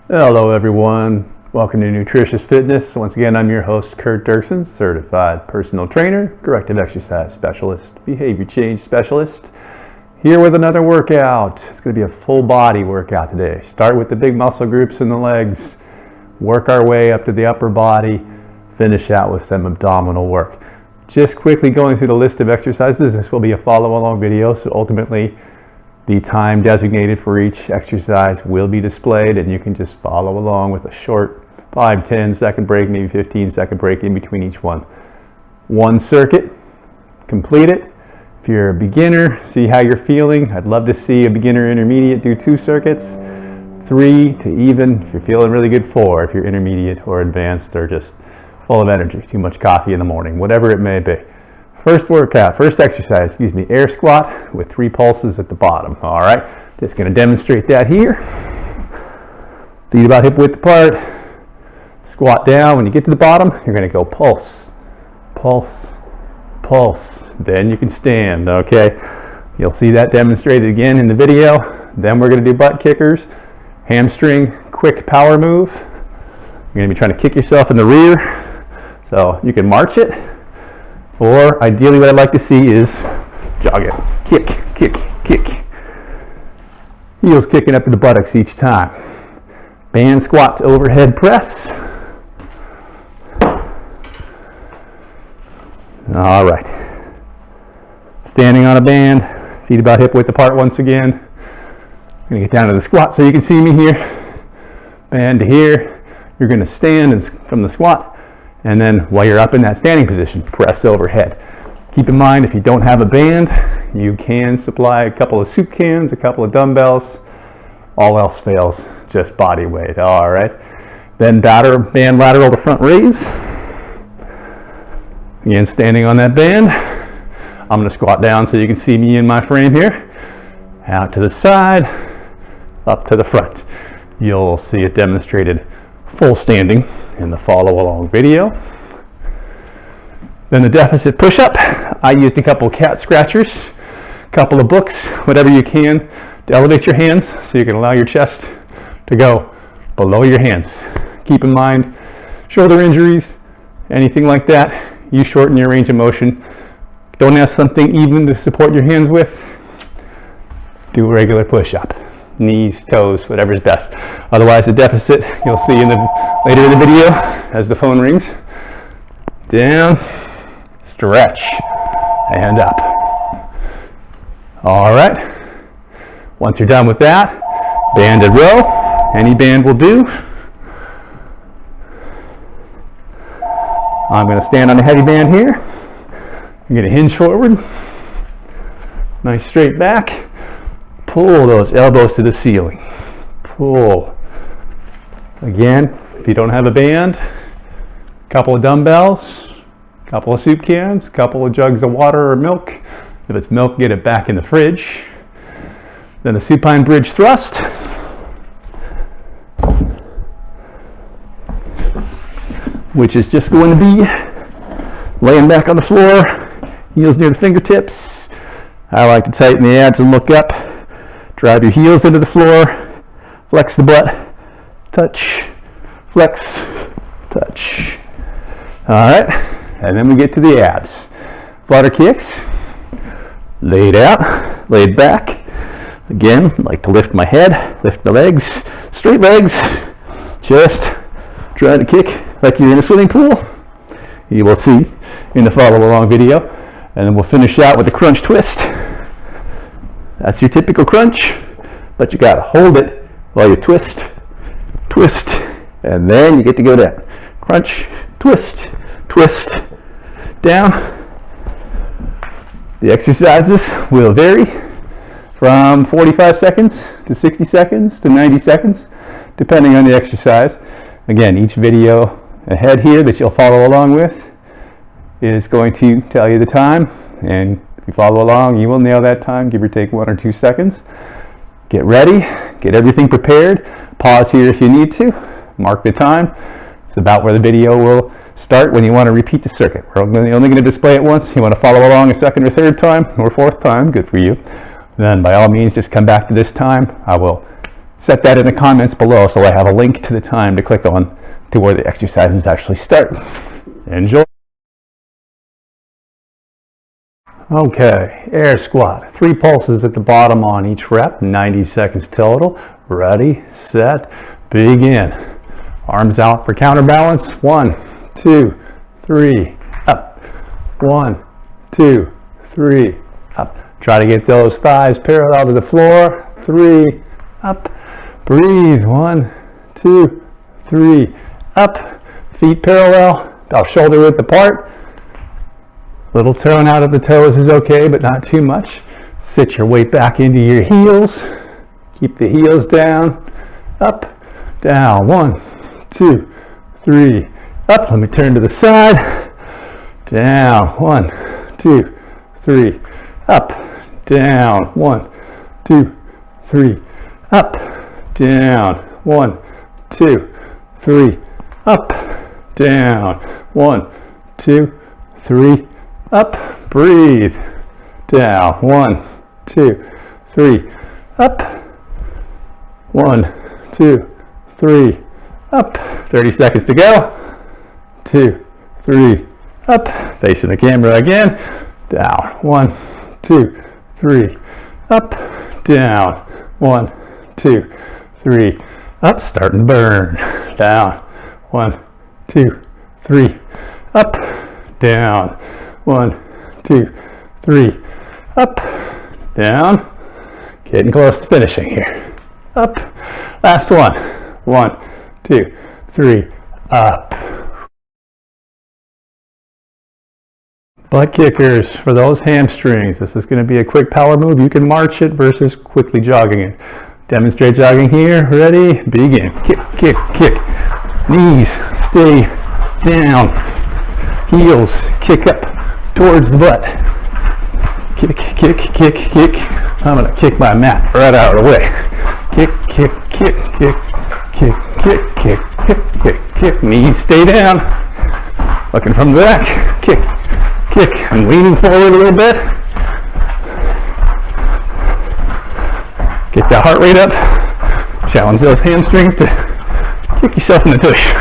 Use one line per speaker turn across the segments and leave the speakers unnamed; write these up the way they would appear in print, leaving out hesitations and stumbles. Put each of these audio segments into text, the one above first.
Hello everyone, welcome to Natritious Fitness. Once again, I'm your host Kurt Dirksen, certified personal trainer, corrective exercise specialist, behavior change specialist, here with another workout. It's going to be a full body workout today. Start with the big muscle groups in the legs, work our way up to the upper body, finish out with some abdominal work. Just quickly going through the list of exercises. This will be a follow-along video, so ultimately the time designated for each exercise will be displayed, and you can just follow along with a short 5-10 second break, maybe 15-second break in between each one. One circuit, complete it. If you're a beginner, see how you're feeling. I'd love to see a beginner intermediate do 2 circuits, 3 to even. If you're feeling really good, 4 if you're intermediate or advanced or just full of energy, too much coffee in the morning, whatever it may be. First exercise, air squat with 3 pulses at the bottom. All right, just going to demonstrate that here. Feet about hip width apart. Squat down. When you get to the bottom, you're going to go pulse, pulse, pulse. Then you can stand, okay? You'll see that demonstrated again in the video. Then we're going to do butt kickers, hamstring, quick power move. You're going to be trying to kick yourself in the rear. So you can march it. Or ideally what I'd like to see is jog it. Kick, kick, kick. Heels kicking up to the buttocks each time. Band squats, overhead press. All right. Standing on a band, feet about hip width apart once again. I'm going to get down to the squat so you can see me here. Band to here. You're going to stand from the squat. And then while you're up in that standing position, press overhead. Keep in mind, if you don't have a band, you can supply a couple of soup cans, a couple of dumbbells. All else fails, just body weight. All right. Then band lateral to front raise. Again, standing on that band. I'm going to squat down so you can see me in my frame here. Out to the side, up to the front. You'll see it demonstrated full standing in the follow along video. Then the deficit push-up. I used a couple of cat scratchers, a couple of books, whatever you can to elevate your hands so you can allow your chest to go below your hands. Keep in mind, shoulder injuries, anything like that, you shorten your range of motion. Don't have something even to support your hands with, do a regular push-up. Knees, toes, whatever's best. Otherwise, the deficit you'll see later in the video as the phone rings. Down, stretch, and up. All right. Once you're done with that, banded row. Any band will do. I'm going to stand on a heavy band here. I'm going to hinge forward. Nice straight back. Pull those elbows to the ceiling. Pull. Again, if you don't have a band, a couple of dumbbells, a couple of soup cans, a couple of jugs of water or milk. If it's milk, get it back in the fridge. Then a supine bridge thrust. Which is just going to be laying back on the floor, heels near the fingertips. I like to tighten the abs and look up. Drive your heels into the floor, flex the butt, touch, flex, touch. All right, and then we get to the abs. Flutter kicks, laid out, laid back. Again, I like to lift my head, lift my legs, straight legs, just try to kick like you're in a swimming pool. You will see in the follow along video. And then we'll finish out with a crunch twist. That's your typical crunch, but you gotta hold it while you twist, twist, and then you get to go down. Crunch, twist, twist, down. The exercises will vary from 45 seconds to 60 seconds to 90 seconds, depending on the exercise. Again, each video ahead here that you'll follow along with is going to tell you the time, and if you follow along, you will nail that time, give or take 1 or 2 seconds. Get ready, get everything prepared. Pause here if you need to. Mark the time. It's about where the video will start when you want to repeat the circuit. We're only going to display it once. You want to follow along a second or third time or fourth time, good for you. Then by all means, just come back to this time. I will set that in the comments below so I have a link to the time to click on to where the exercises actually start. Enjoy. Okay, air squat. 3 pulses at the bottom on each rep, 90 seconds total. Ready, set, begin. Arms out for counterbalance. 1, 2, 3, up. 1, 2, 3, up. Try to get those thighs parallel to the floor. 3, up. Breathe. 1, 2, 3, up. Feet parallel, about shoulder width apart. Little tone out of the toes is okay, but not too much. Sit your weight back into your heels. Keep the heels down. Up, down. 1, 2, 3, up. Let me turn to the side. Down. 1, 2, 3, up. Down. 1, 2, 3, up. Down. 1, 2, 3, up. Down. 1, 2, 3, up. Breathe. Down. 1, 2, 3, up. 1, 2, 3, up. 30 seconds to go. 2, 3, up. Facing the camera again. Down. 1, 2, 3, up. Down. 1, 2, 3, up. Starting to burn. Down. 1, 2, 3, up. Down. 1, 2, 3, up. Down. Getting close to finishing here. Up. Last one. 1, 2, 3, up. Butt kickers for those hamstrings. This is going to be a quick power move. You can march it versus quickly jogging it. Demonstrate jogging here. Ready? Begin. Kick, kick, kick. Knees stay down. Heels kick up towards the butt. Kick, kick, kick, kick. I'm going to kick my mat right out of the way. Kick, kick, kick, kick, kick, kick, kick, kick, kick, kick. Knees stay down. Looking from the back. Kick, kick. I'm leaning forward a little bit. Get that heart rate up. Challenge those hamstrings to kick yourself in the tush.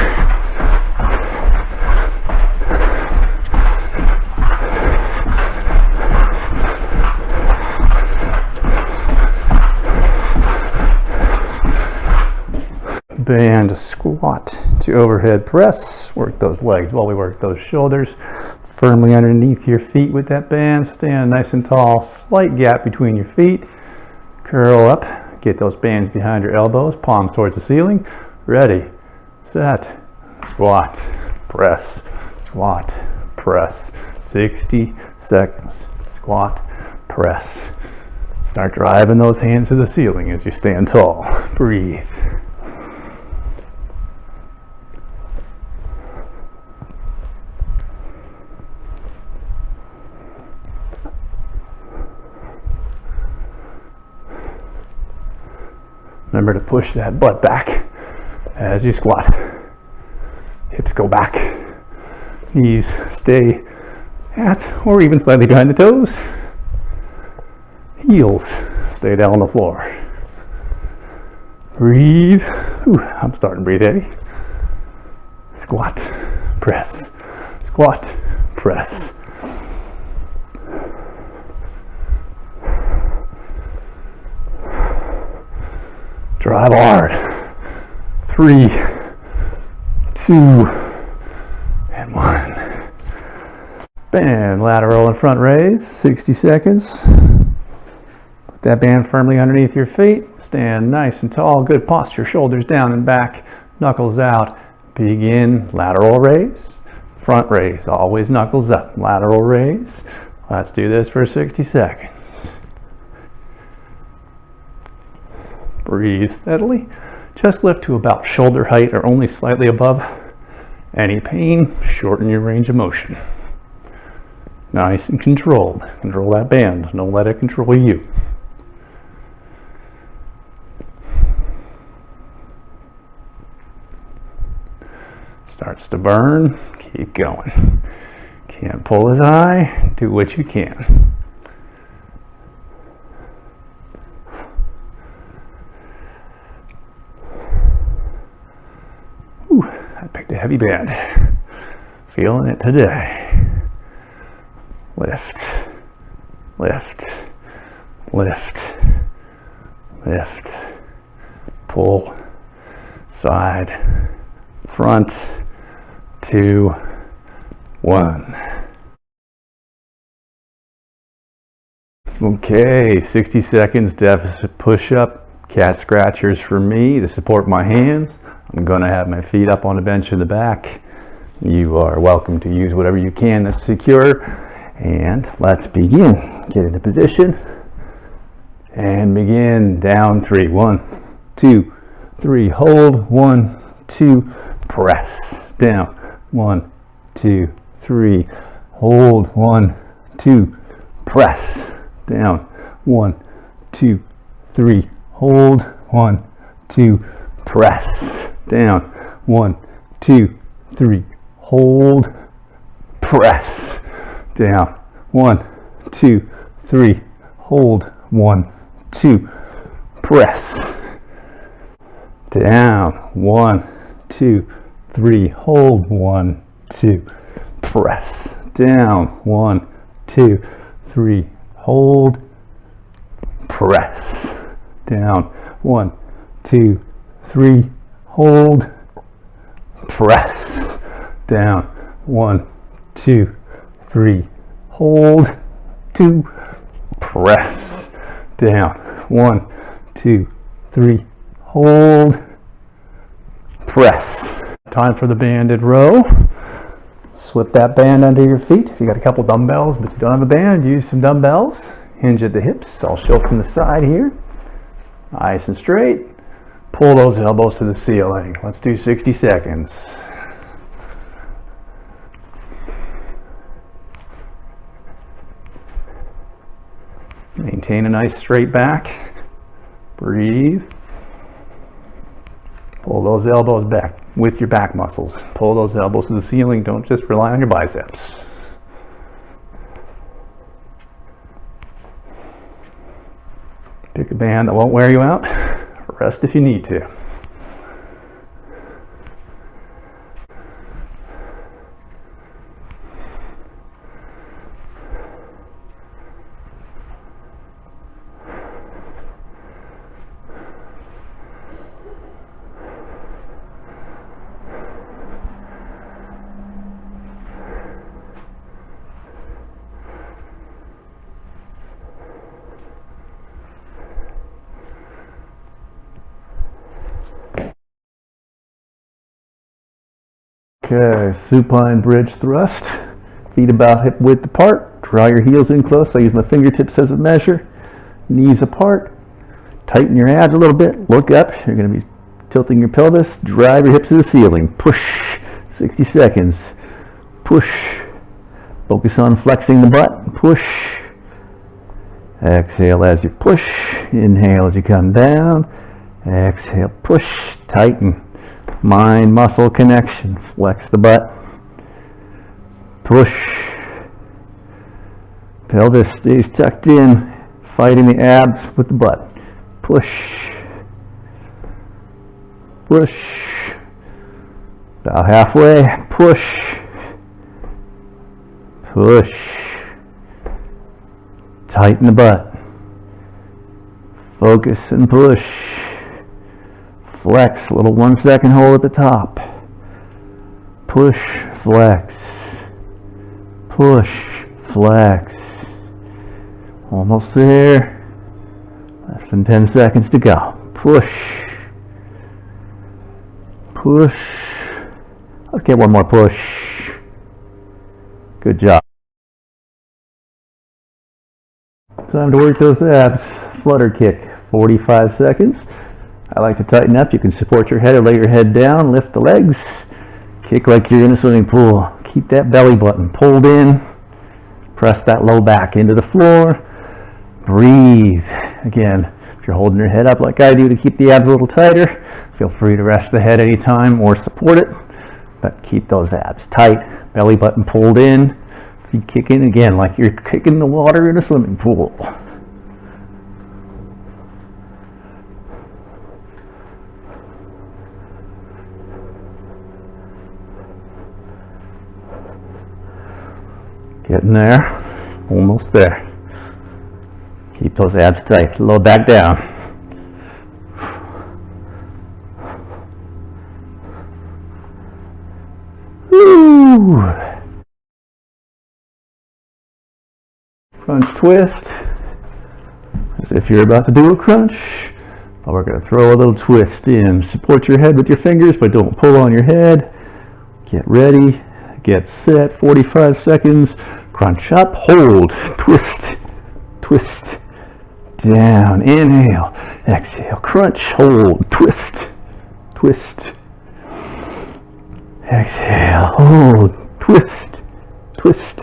Band squat to overhead press. Work those legs while we work those shoulders. Firmly underneath your feet with that band. Stand nice and tall. Slight gap between your feet. Curl up. Get those bands behind your elbows. Palms towards the ceiling. Ready, set, squat, press, squat, press. 60 seconds. Squat, press. Start driving those hands to the ceiling as you stand tall. Breathe. Remember to push that butt back as you squat. Hips go back. Knees stay at or even slightly behind the toes. Heels stay down on the floor. Breathe. Ooh, I'm starting to breathe heavy. Squat, press, squat, press. Drive hard. 3, 2, and 1. Band lateral and front raise. 60 seconds. Put that band firmly underneath your feet. Stand nice and tall. Good posture. Shoulders down and back. Knuckles out. Begin lateral raise. Front raise. Always knuckles up. Lateral raise. Let's do this for 60 seconds. Breathe steadily. Chest lift to about shoulder height or only slightly above. Any pain, shorten your range of motion. Nice and controlled. Control that band. Don't let it control you. Starts to burn. Keep going. Can't pull his eye. Do what you can. heavy band. Feeling it today. Lift, lift, lift, lift, pull, side, front, 2, 1. Okay, 60 seconds deficit push-up, cat scratchers for me to support my hands. I'm going to have my feet up on the bench in the back. You are welcome to use whatever you can to secure. And let's begin. Get into position and begin. Down 3. 1, 2, 3. Hold. 1, 2. Press. Down. 1, 2, 3. Hold. 1, 2. Press. Down. 1, 2, 3. Hold. 1, 2. Press. Down. 1, 2, 3. Hold. Press. Down. 1, 2, 3. Hold. 1, 2. Press. Down. 1, 2, 3. Hold. 1, 2. Press. Down. 1, 2, 3. Hold. Press. Down. 1, 2, 3. Hold. Press. Down. 1, 2, 3. Hold. 2. Press. Down. 1, 2, 3. Hold. Press. Time for the banded row. Slip that band under your feet. If you got a couple dumbbells but you don't have a band, use some dumbbells. Hinge at the hips. I'll show from the side here. Nice and straight. Pull those elbows to the ceiling. Let's do 60 seconds. Maintain a nice straight back. Breathe. Pull those elbows back with your back muscles. Pull those elbows to the ceiling. Don't just rely on your biceps. Pick a band that won't wear you out. Rest if you need to. Okay, supine bridge thrust. Feet about hip width apart. Draw your heels in close. I use my fingertips as a measure. Knees apart. Tighten your abs a little bit. Look up. You're going to be tilting your pelvis. Drive your hips to the ceiling. Push. 60 seconds. Push. Focus on flexing the butt. Push. Exhale as you push. Inhale as you come down. Exhale. Push. Tighten. Mind-muscle connection. Flex the butt. Push. Pelvis stays tucked in, fighting the abs with the butt. Push. Push. About halfway. Push. Push. Tighten the butt. Focus and push. Flex, a little 1 second hold at the top. Push, flex. Push, flex. Almost there. Less than 10 seconds to go. Push. Push. Let's get one more push. Good job. Time to work those abs. Flutter kick, 45 seconds. I like to tighten up. You can support your head or lay your head down. Lift the legs. Kick like you're in a swimming pool. Keep that belly button pulled in. Press that low back into the floor. Breathe. Again, if you're holding your head up like I do to keep the abs a little tighter, feel free to rest the head anytime or support it. But keep those abs tight. Belly button pulled in. Feet kicking again like you're kicking the water in a swimming pool.
Getting there. Almost there. Keep those abs tight. Lower back down. Woo. Crunch twist. As if you're about to do a crunch. But we're going to throw a little twist in. Support your head with your fingers, but don't pull on your head. Get ready. Get set. 45 seconds. Crunch up. Hold. Twist. Twist. Down. Inhale. Exhale. Crunch. Hold. Twist. Twist. Exhale. Hold. Twist. Twist.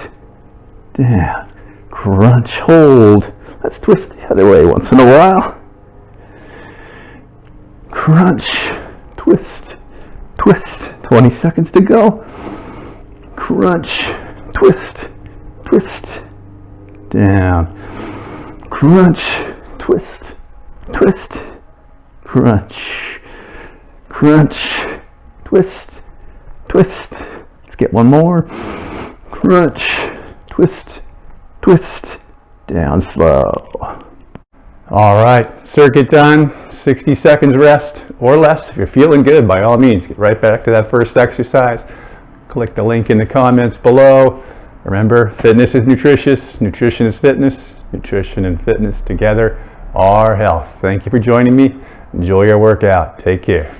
Down. Crunch. Hold. Let's twist the other way once in a while. Crunch. Twist. Twist. 20 seconds to go. Crunch. Twist. Twist. Down. Crunch. Twist. Twist. Crunch. Crunch. Twist. Twist. Let's get one more. Crunch. Twist. Twist. Down slow. All right, circuit done. 60 seconds rest or less. If you're feeling good, by all means, get right back to that first exercise. Click the link in the comments below. Remember, fitness is nutritious, nutrition is fitness, nutrition and fitness together are health. Thank you for joining me. Enjoy your workout. Take care.